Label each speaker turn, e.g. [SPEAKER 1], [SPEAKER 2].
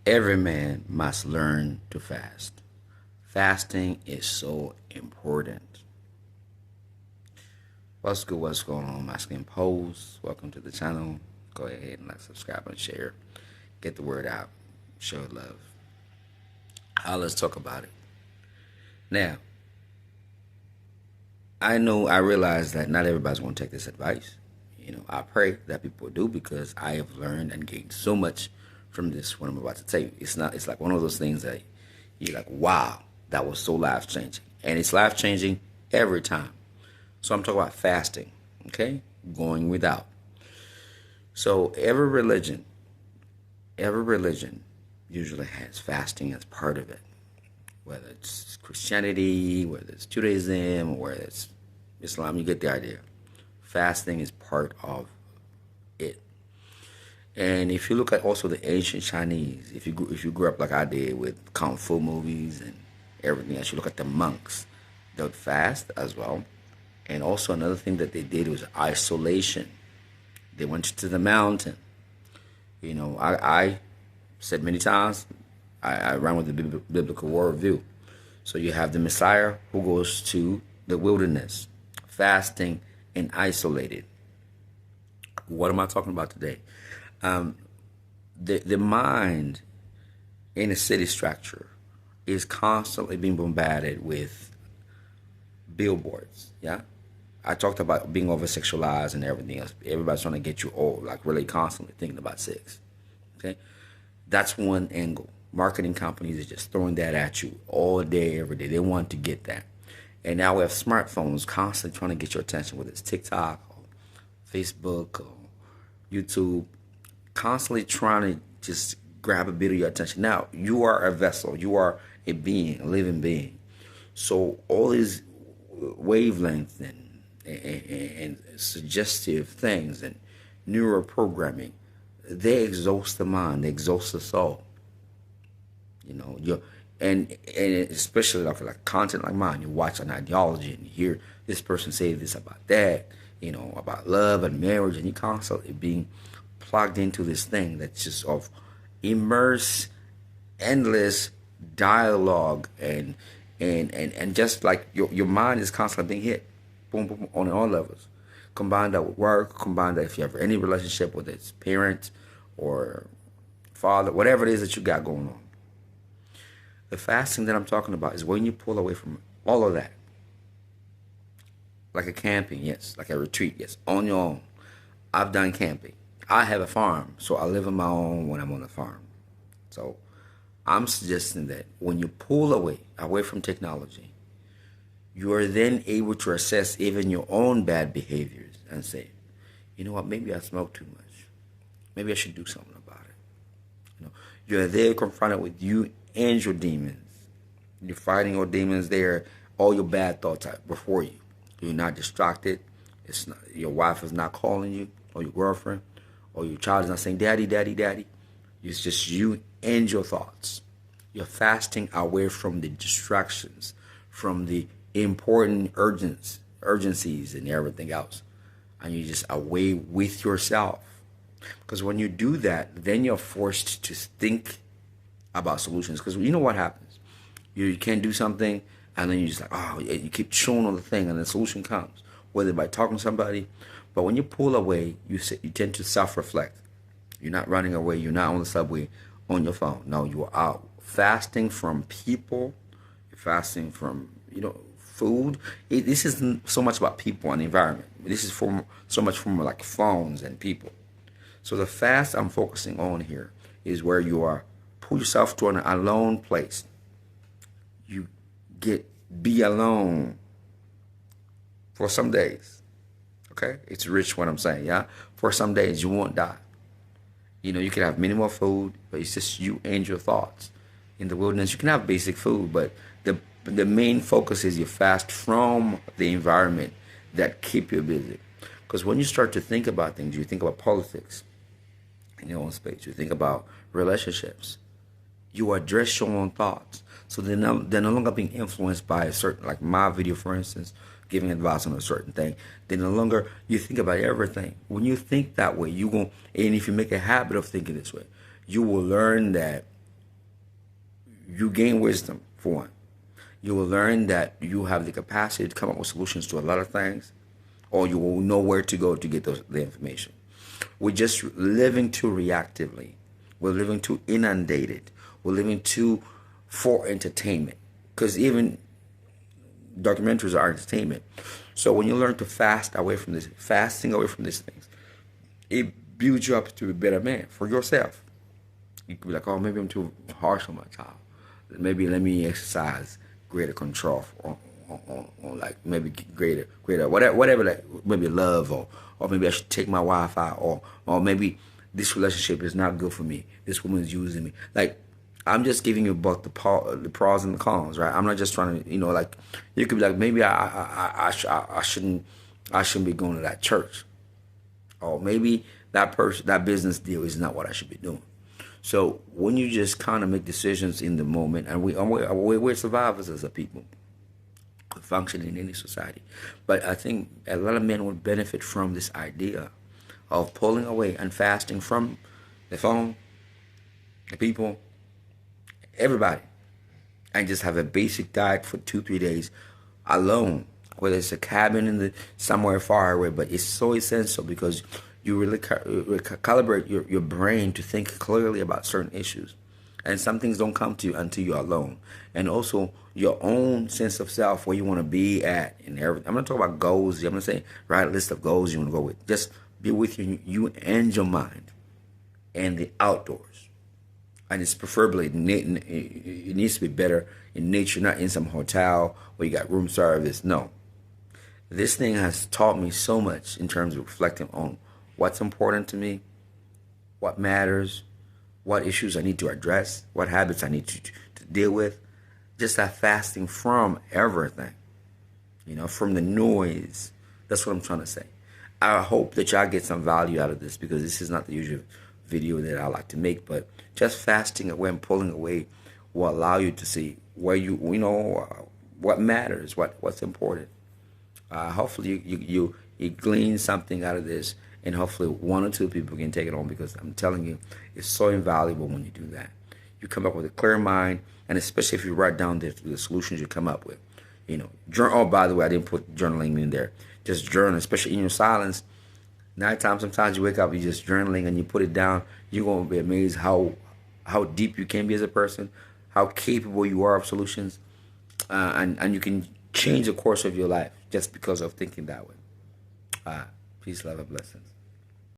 [SPEAKER 1] Every man must learn to fast. Fasting is so important. What's good? What's going on? My skin pose. Welcome to the channel. Go ahead and like, subscribe, and share. Get the word out. Show love. Let's talk about it. Now, I realize that not everybody's going to take this advice. I pray that people do because I have learned and gained so much from this, what I'm about to tell you. It's like one of those things that you're like, wow, that was so life changing. And it's life changing every time. So I'm talking about fasting, okay? Going without. So every religion usually has fasting as part of it. Whether it's Christianity, whether it's Judaism, or whether it's Islam, you get the idea. Fasting is part of it. And if you look at also the ancient Chinese, if you grew up like I did with kung fu movies and everything else, you look at the monks, they would fast as well. And also another thing that they did was isolation. They went to the mountain. I said many times, I ran with the biblical worldview. So you have the Messiah who goes to the wilderness, fasting and isolated. What am I talking about today? The mind in a city structure is constantly being bombarded with billboards. Yeah, I talked about being over sexualized and everything else. Everybody's trying to get you old, like really constantly thinking about sex. Okay, that's one angle. Marketing companies are just throwing that at you all day, every day. They want to get that. And now we have smartphones constantly trying to get your attention, whether it's TikTok or Facebook or YouTube, constantly trying to just grab a bit of your attention. Now, you are a vessel. You are a being, a living being. So all these wavelengths and suggestive things and neuroprogramming, they exhaust the mind. They exhaust the soul. And especially like content like mine, you watch an ideology and you hear this person say this about that, about love and marriage, and you constantly being plugged into this thing that's just of immerse, endless dialogue and just like your mind is constantly being hit, boom, boom, on all levels. Combine that with work, combine that if you have any relationship, whether it's parent or father, whatever it is that you got going on. The fasting that I'm talking about is when you pull away from all of that. Like a camping, yes. Like a retreat, yes. On your own. I've done camping. I have a farm, so I live on my own when I'm on the farm. So I'm suggesting that when you pull away from technology, you are then able to assess even your own bad behaviors and say, you know what, maybe I smoke too much. Maybe I should do something about it. You're there confronted with you and your demons. You're fighting your demons there. All your bad thoughts are before you. You're not distracted. It's not, your wife is not calling you, or your girlfriend, or your child is not saying, daddy, daddy, daddy. It's just you and your thoughts. You're fasting away from the distractions, from the important urgencies and everything else. And you're just away with yourself. Because when you do that, then you're forced to think about solutions. Because you know what happens? You can't do something, and then you just like, oh, you keep chewing on the thing, and the solution comes, whether by talking to somebody. But when you pull away, you tend to self-reflect. You're not running away. You're not on the subway on your phone. No, you are out fasting from people. You're fasting from food. This isn't so much about people and the environment. This is so much from like phones and people. So the fast I'm focusing on here is where you are pull yourself to an alone place. You be alone for some days. Okay? It's rich what I'm saying, yeah? For some days you won't die. You can have minimal food, but it's just you and your thoughts. In the wilderness, you can have basic food, but the main focus is you fast from the environment that keep you busy. Because when you start to think about things, you think about politics in your own space. You think about relationships. You address your own thoughts. So they're no longer being influenced by a certain, like my video, for instance, giving advice on a certain thing. Then no longer you think about everything. When you think that way, and if you make a habit of thinking this way, you will learn that you gain wisdom, for one. You will learn that you have the capacity to come up with solutions to a lot of things, or you will know where to go to get the information. We're just living too reactively. We're living too inundated. We're living too for entertainment. Because even documentaries are entertainment. So when you learn to fasting away from these things, it builds you up to be a better man for yourself. You could be like, oh, maybe I'm too harsh on my child. Maybe let me exercise greater control on like maybe greater whatever like maybe love or maybe I should take my wife out or maybe this relationship is not good for me. This woman is using me. Like I'm just giving you both the pros and the cons, right? I'm not just trying to like you could be like maybe I shouldn't be going to that church, or maybe that business deal is not what I should be doing. So when you just kind of make decisions in the moment, and we're survivors as a people, function in any society. But I think a lot of men would benefit from this idea of pulling away and fasting from the phone, the people, everybody, and just have a basic diet for 2-3 days alone. Whether it's a cabin somewhere far away, but it's so essential because you really calibrate your brain to think clearly about certain issues. And some things don't come to you until you're alone. And also your own sense of self, where you want to be at and everything. I'm going to talk about goals. I'm going to say, write a list of goals you want to go with. Just be with you and your mind and the outdoors. And it's preferably, it needs to be better in nature, not in some hotel where you got room service. No. This thing has taught me so much in terms of reflecting on what's important to me, what matters, what issues I need to address, what habits I need to deal with. Just that fasting from everything, from the noise. That's what I'm trying to say. I hope that y'all get some value out of this, because this is not the usual video that I like to make, but just fasting away and pulling away will allow you to see where what matters, what's important. Hopefully you glean something out of this, and hopefully 1 or 2 people can take it on, because I'm telling you, it's so invaluable when you do that. You come up with a clear mind, and especially if you write down the solutions you come up with. Journal. Oh, by the way, I didn't put journaling in there. Just journal, especially in your silence. Nighttime, sometimes you wake up, you're just journaling, and you put it down. You're going to be amazed how deep you can be as a person, how capable you are of solutions, and you can change the course of your life just because of thinking that way. Peace, love, and blessings.